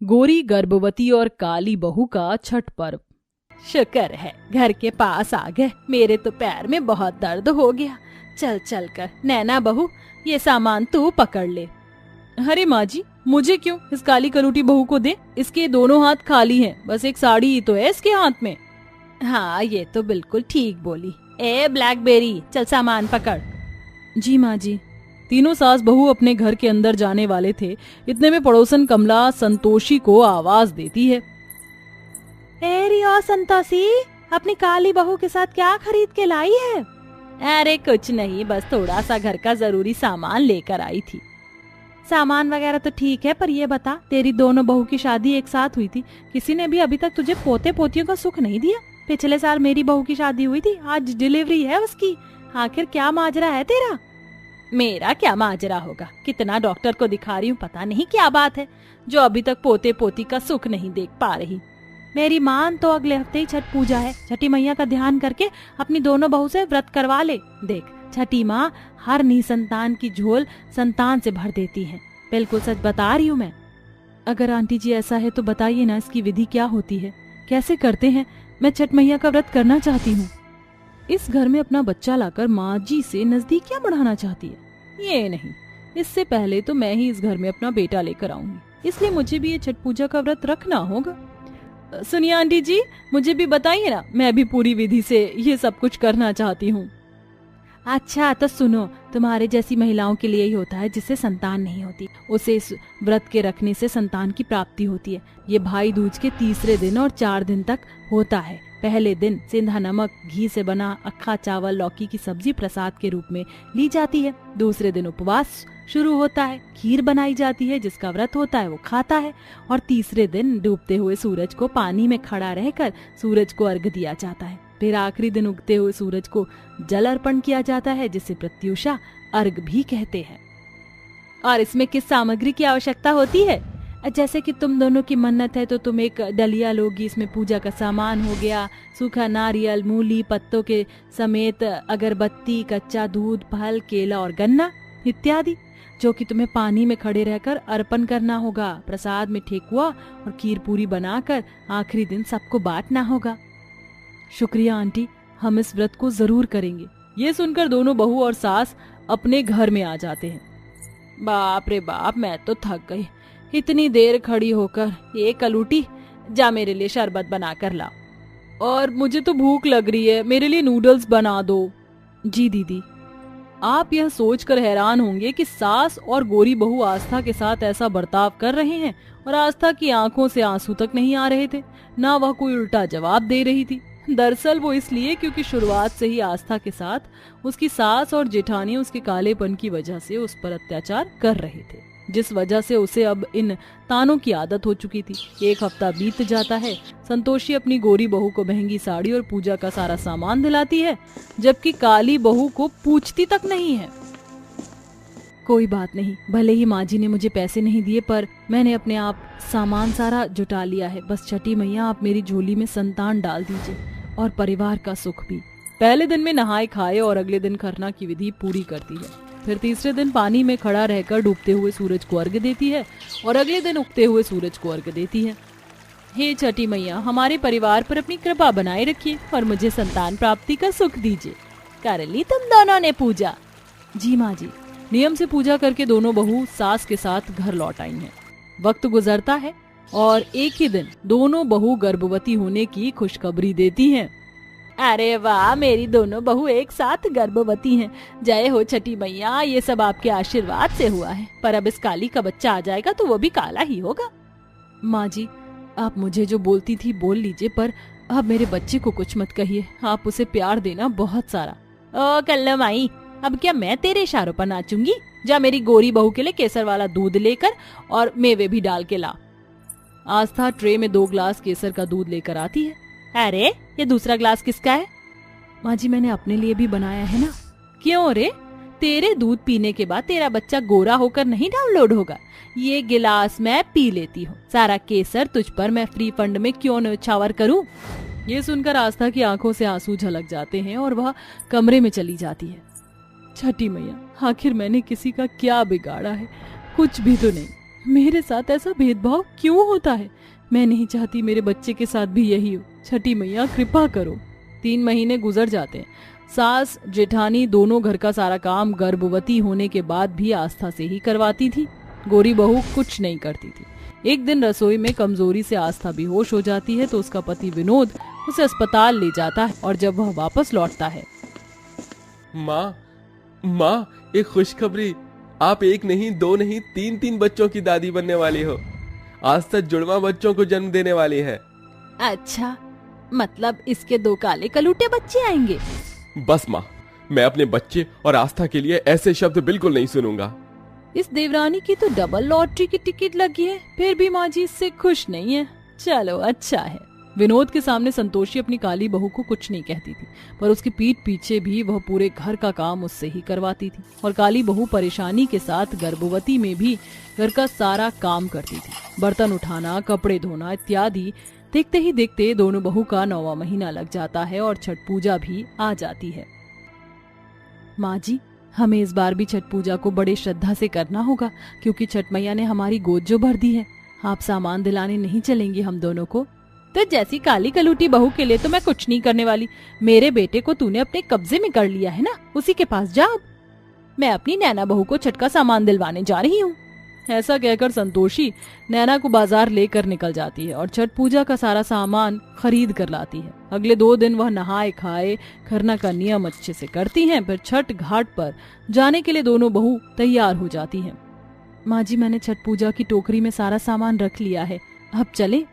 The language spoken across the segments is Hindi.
गोरी गर्भवती और काली बहू का छठ पर्व। शुक्र है घर के पास आ गए, मेरे तो पैर में बहुत दर्द हो गया। चल चल कर नैना बहू, ये सामान तू पकड़ ले। अरे माँ जी, मुझे क्यों? इस काली कलूटी बहू को दे, इसके दोनों हाथ खाली हैं, बस एक साड़ी ही तो है इसके हाथ में। हाँ ये तो बिल्कुल ठीक बोली। ए ब्लैकबेरी, चल सामान पकड़। जी माँ जी। तीनों सास बहू अपने घर के अंदर जाने वाले थे, इतने में पड़ोसन कमला संतोषी को आवाज देती है। ए रिया संतोषी, अपनी काली बहू के साथ क्या खरीद के लाई है? अरे कुछ नहीं, बस थोड़ा सा घर का जरूरी सामान लेकर आई थी। सामान वगैरह तो ठीक है, पर ये बता, तेरी दोनों बहू की शादी एक साथ हुई थी, किसी ने भी अभी तक तुझे पोते पोतियों का सुख नहीं दिया। पिछले साल मेरी बहू की शादी हुई थी, आज डिलीवरी है उसकी। आखिर क्या माजरा है तेरा? मेरा क्या माजरा होगा, कितना डॉक्टर को दिखा रही हूँ, पता नहीं क्या बात है जो अभी तक पोते पोती का सुख नहीं देख पा रही। मेरी मान तो अगले हफ्ते ही छठ पूजा है, छठी मैया का ध्यान करके अपनी दोनों बहू से व्रत करवा ले। देख, छठी माँ हर निसंतान की झोल संतान से भर देती है, बिल्कुल सच बता रही हूँ मैं। अगर आंटी जी ऐसा है तो बताइए ना, इसकी विधि क्या होती है, कैसे करते हैं? मैं छठ मैया का व्रत करना चाहती हूँ। इस घर में अपना बच्चा लाकर माँ जी से नजदीकियाँ बढ़ाना चाहती है। ये नहीं, इससे पहले तो मैं ही इस घर में अपना बेटा लेकर आऊंगी, इसलिए मुझे भी ये छठ पूजा का व्रत रखना होगा। सुनिए आंटी जी, मुझे भी बताइए ना, मैं भी पूरी विधि से ये सब कुछ करना चाहती हूँ। अच्छा तो सुनो, तुम्हारे जैसी महिलाओं के लिए ही होता है जिससे संतान नहीं होती, उसे इस व्रत के रखने से संतान की प्राप्ति होती है। ये भाई दूज के तीसरे दिन और 4 दिन तक होता है। पहले दिन सिंधा नमक घी से बना अक्खा चावल लौकी की सब्जी प्रसाद के रूप में ली जाती है। दूसरे दिन उपवास शुरू होता है, खीर बनाई जाती है, जिसका व्रत होता है वो खाता है। और तीसरे दिन डूबते हुए सूरज को पानी में खड़ा रहकर सूरज को अर्घ दिया जाता है। फिर आखिरी दिन उगते हुए सूरज को जल अर्पण किया जाता है, जिसे प्रत्युषा अर्घ भी कहते हैं। और इसमें किस सामग्री की आवश्यकता होती है? जैसे कि तुम दोनों की मन्नत है तो तुम एक डलिया लोगी, इसमें पूजा का सामान हो गया, सूखा नारियल, मूली पत्तों के समेत अगरबत्ती, कच्चा दूध, फल, केला और गन्ना इत्यादि, जो कि तुम्हें पानी में खड़े रहकर अर्पण करना होगा। प्रसाद में ठेकुआ और खीर पूरी बनाकर आखिरी दिन सबको बांटना होगा। शुक्रिया आंटी, हम इस व्रत को जरूर करेंगे। ये सुनकर दोनों बहू और सास अपने घर में आ जाते हैं। बाप रे बाप, मैं तो थक गई इतनी देर खड़ी होकर। ये कलूटी, जा मेरे लिए शरबत बना कर ला। और मुझे तो भूख लग रही है, मेरे लिए नूडल्स बना दो। जी दीदी। आप यह सोचकर हैरान होंगे कि सास और गोरी बहू आस्था के साथ ऐसा बर्ताव कर रहे हैं, और आस्था की आंखों से आंसू तक नहीं आ रहे थे, ना वह कोई उल्टा जवाब दे रही थी। दरअसल वो इसलिए क्योंकि शुरुआत से ही आस्था के साथ उसकी सास और जेठानी उसके कालेपन की वजह से उस पर अत्याचार कर रहे थे, जिस वजह से उसे अब इन तानों की आदत हो चुकी थी। 1 हफ्ता बीत जाता है, संतोषी अपनी गोरी बहू को महंगी साड़ी और पूजा का सारा सामान दिलाती है, जबकि काली बहू को पूछती तक नहीं है। कोई बात नहीं, भले ही माँ जी ने मुझे पैसे नहीं दिए, पर मैंने अपने आप सामान सारा जुटा लिया है। बस छठी मैया आप मेरी झोली में संतान डाल दीजिए और परिवार का सुख भी। पहले दिन में नहाए खाए और अगले दिन खरना की विधि पूरी करती है। फिर तीसरे दिन पानी में खड़ा रहकर डूबते हुए सूरज को अर्घ्य देती है और अगले दिन उगते हुए सूरज को अर्घ्य देती है। हे छठी मैया, हमारे परिवार पर अपनी कृपा बनाए रखिए और मुझे संतान प्राप्ति का सुख दीजिए। कर ली तुम दोनों ने पूजा? जी माँ जी। नियम से पूजा करके दोनों बहू सास के साथ घर लौट आई हैं। वक्त गुजरता है और एक ही दिन दोनों बहू गर्भवती होने की खुशखबरी देती हैं। अरे वाह, मेरी दोनों बहू एक साथ गर्भवती हैं। जय हो छठी मैया, ये सब आपके आशीर्वाद से हुआ है। पर अब इस काली का बच्चा आ जाएगा तो वो भी काला ही होगा। माँ जी, आप मुझे जो बोलती थी बोल लीजिए, पर अब मेरे बच्चे को कुछ मत कहिए। आप उसे प्यार देना बहुत सारा। ओ कल्ला माई, अब क्या मैं तेरे इशारों पर नाचूंगी? जा मेरी गोरी बहू के लिए केसर वाला दूध लेकर और मेवे भी डाल के ला। आस्था ट्रे में 2 ग्लास केसर का दूध लेकर आती है। अरे ये दूसरा ग्लास किसका है? माँ जी, मैंने अपने लिए भी बनाया है ना। क्यों रे? तेरे दूध पीने के बाद तेरा बच्चा गोरा होकर नहीं डाउनलोड होगा। ये गिलास मैं पी लेती हूँ, सारा केसर तुझ पर मैं फ्री फंड में क्यों न्यौछावर करूँ? ये सुनकर आस्था की आंखों से आंसू झलक जाते हैं और वह कमरे में चली जाती है। छठी मैया, आखिर मैंने किसी का क्या बिगाड़ा है? कुछ भी तो नहीं। मेरे साथ ऐसा भेदभाव क्यों होता है? मैं नहीं चाहती मेरे बच्चे के साथ भी यही हो। छठी मैया कृपा करो। 3 महीने गुजर जाते हैं। सास जेठानी दोनों घर का सारा काम गर्भवती होने के बाद भी आस्था से ही करवाती थी। गोरी बहू कुछ नहीं करती थी। एक दिन रसोई में कमजोरी से आस्था बेहोश हो जाती है तो उसका पति विनोद उसे अस्पताल ले जाता है और जब वह वापस लौटता है, माँ एक खुशखबरी, आप 1 नहीं 2 नहीं 3 बच्चों की दादी बनने वाली हो। आस्था जुड़वा बच्चों को जन्म देने वाली है। अच्छा, मतलब इसके 2 काले कलूटे बच्चे आएंगे? बस माँ, मैं अपने बच्चे और आस्था के लिए ऐसे शब्द बिल्कुल नहीं सुनूंगा। इस देवरानी की तो डबल लॉटरी की टिकट लगी है, फिर भी माँ जी इससे खुश नहीं है। चलो अच्छा है। विनोद के सामने संतोषी अपनी काली बहू को कुछ नहीं कहती थी, पर उसकी पीठ पीछे भी वह पूरे घर का काम उससे ही करवाती थी और काली बहू परेशानी के साथ गर्भवती में भी घर का सारा काम करती थी। बर्तन उठाना, कपड़े धोना इत्यादि। देखते ही देखते दोनों बहू का 9वां महीना लग जाता है और छठ पूजा भी आ जाती है। माँ जी, हमें इस बार भी छठ पूजा को बड़े श्रद्धा से करना होगा, क्योंकि छठ मैया ने हमारी गोद जो भर दी है। आप सामान दिलाने नहीं चलेंगे हम दोनों को? तो जैसी काली कलूटी बहू के लिए तो मैं कुछ नहीं करने वाली। मेरे बेटे को तूने अपने कब्जे में कर लिया है ना, उसी के पास जा। मैं अपनी नैना बहू को छठ का सामान दिलवाने जा रही हूँ। ऐसा कहकर संतोषी नैना को बाजार लेकर निकल जाती है और छठ पूजा का सारा सामान खरीद कर लाती है। अगले 2 दिन वह नहाए खाए खरना का नियम अच्छे से करती हैं। फिर छठ घाट पर जाने के लिए दोनों बहू तैयार हो जाती हैं। माँ जी, मैंने छठ पूजा की टोकरी में सारा सामान रख लिया है, अब चले?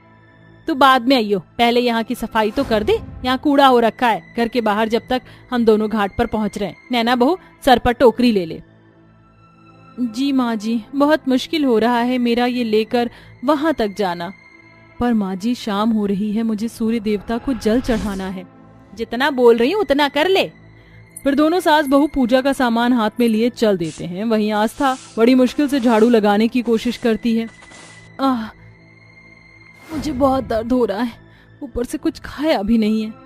तू बाद में आइयो, पहले यहाँ की सफाई तो कर दे। यहाँ कूड़ा हो रखा है घर के बाहर, जब तक हम दोनों घाट पर पहुँच रहे हैं। नैना बहू, सर पर टोकरी ले ले। जी माँ जी, बहुत मुश्किल हो रहा है मेरा ये लेकर वहां तक जाना। पर माँ जी, शाम हो रही है, मुझे सूर्य देवता को जल चढ़ाना है। जितना बोल रही हूँ उतना कर ले। फिर दोनों सास बहू पूजा का सामान हाथ में लिए चल देते हैं। वहीं आस्था बड़ी मुश्किल से झाड़ू लगाने की कोशिश करती है। मुझे बहुत दर्द हो रहा है, ऊपर से कुछ खाया भी नहीं है।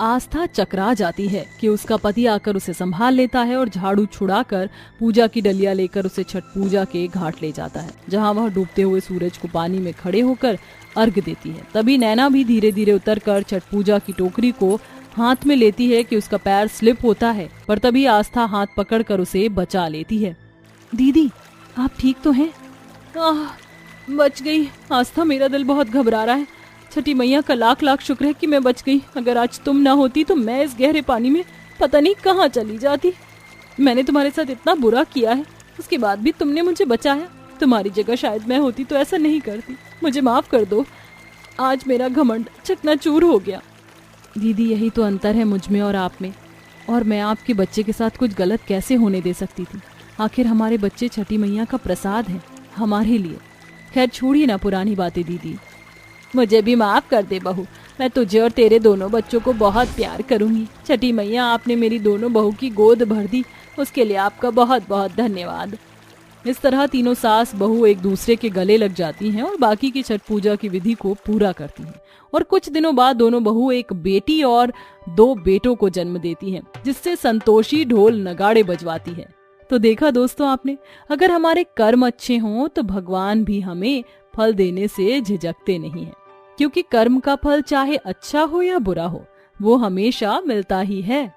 आस्था चकरा जाती है कि उसका पति आकर उसे संभाल लेता है और झाड़ू छुड़ाकर पूजा की डलिया लेकर उसे छठ पूजा के घाट ले जाता है, जहां वह डूबते हुए सूरज को पानी में खड़े होकर अर्घ देती है। तभी नैना भी धीरे धीरे उतरकर छठ पूजा की टोकरी को हाथ में लेती है कि उसका पैर स्लिप होता है, पर तभी आस्था हाथ पकड़कर उसे बचा लेती है। दीदी, आप ठीक तो हैं? बच गई। आस्था, मेरा दिल बहुत घबरा रहा है। छठी मैया का लाख लाख शुक्र है कि मैं बच गई। अगर आज तुम ना होती तो मैं इस गहरे पानी में पता नहीं कहाँ चली जाती। मैंने तुम्हारे साथ इतना बुरा किया है, उसके बाद भी तुमने मुझे बचाया। तुम्हारी जगह शायद मैं होती तो ऐसा नहीं करती। मुझे माफ कर दो, आज मेरा घमंड चकनाचूर हो गया। दीदी, यही तो अंतर है मुझ में और आप में। और मैं आपके बच्चे के साथ कुछ गलत कैसे होने दे सकती थी? आखिर हमारे बच्चे छठी मैया का प्रसाद है हमारे लिए। खैर छोड़िए ना पुरानी बातें दीदी। मुझे भी माफ कर दे बहू, मैं तुझे और तेरे दोनों बच्चों को बहुत प्यार करूंगी। छठी मैया, आपने मेरी दोनों बहू की गोद भर दी, उसके लिए आपका बहुत बहुत धन्यवाद। इस तरह तीनों सास बहू एक दूसरे के गले लग जाती हैं और बाकी की छठ पूजा की विधि को पूरा करती हैं। और कुछ दिनों बाद दोनों बहू एक बेटी और 2 बेटों को जन्म देती हैं, जिससे संतोषी ढोल नगाड़े बजवाती है। तो देखा दोस्तों आपने, अगर हमारे कर्म अच्छे हों तो भगवान भी हमें फल देने से झिझकते नहीं हैं, क्योंकि कर्म का फल चाहे अच्छा हो या बुरा हो, वो हमेशा मिलता ही है।